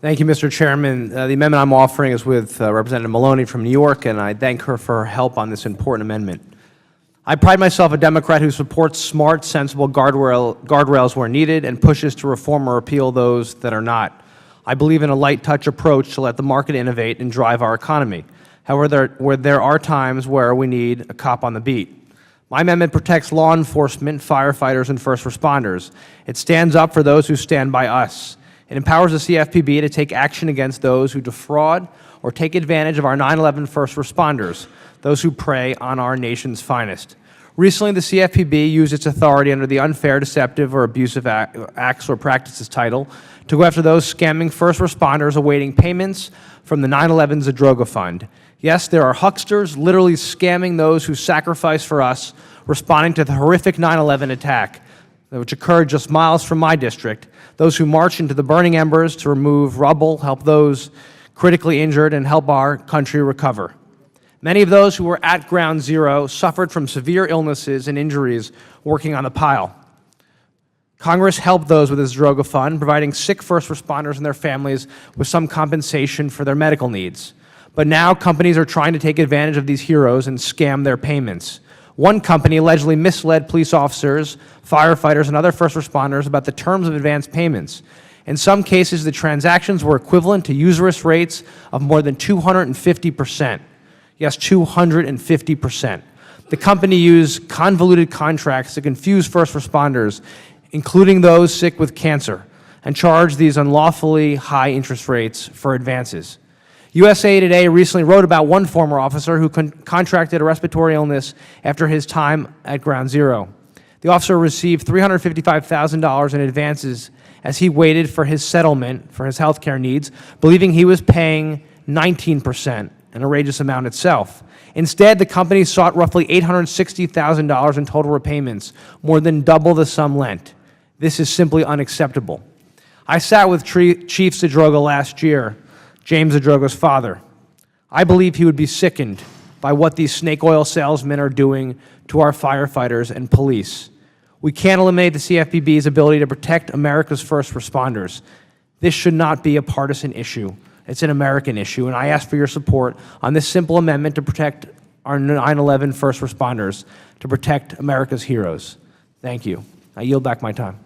Thank you, Mr. Chairman. The amendment I'm offering is with Representative Maloney from New York, and I thank her for her help on this important amendment. I pride myself a Democrat who supports smart, sensible guardrails where needed and pushes to reform or repeal those that are not. I believe in a light-touch approach to let the market innovate and drive our economy. However, there are times where we need a cop on the beat. My amendment protects law enforcement, firefighters, and first responders. It stands up for those who stand by us. It empowers the CFPB to take action against those who defraud or take advantage of our 9/11 first responders, those who prey on our nation's finest. Recently, the CFPB used its authority under the Unfair, Deceptive, or Abusive Acts or Practices title to go after those scamming first responders awaiting payments from the 9/11 Zadroga Fund. Yes, there are hucksters literally scamming those who sacrificed for us, responding to the horrific 9/11 attack, which occurred just miles from my district, those who march into the burning embers to remove rubble, help those critically injured, and help our country recover. Many of those who were at ground zero suffered from severe illnesses and injuries working on the pile. Congress helped those with this Zadroga Fund, providing sick first responders and their families with some compensation for their medical needs. But now companies are trying to take advantage of these heroes and scam their payments. One company allegedly misled police officers, firefighters, and other first responders about the terms of advance payments. In some cases, the transactions were equivalent to usurious rates of more than 250%. Yes, 250%. The company used convoluted contracts to confuse first responders, including those sick with cancer, and charged these unlawfully high interest rates for advances. USA Today recently wrote about one former officer who contracted a respiratory illness after his time at Ground Zero. The officer received $355,000 in advances as he waited for his settlement for his health care needs, believing he was paying 19%, an outrageous amount itself. Instead, the company sought roughly $860,000 in total repayments, more than double the sum lent. This is simply unacceptable. I sat with Chief Zadroga last year, James Zadroga's father. I believe he would be sickened by what these snake oil salesmen are doing to our firefighters and police. We can't eliminate the CFPB's ability to protect America's first responders. This should not be a partisan issue. It's an American issue, and I ask for your support on this simple amendment to protect our 9/11 first responders, to protect America's heroes. Thank you. I yield back my time.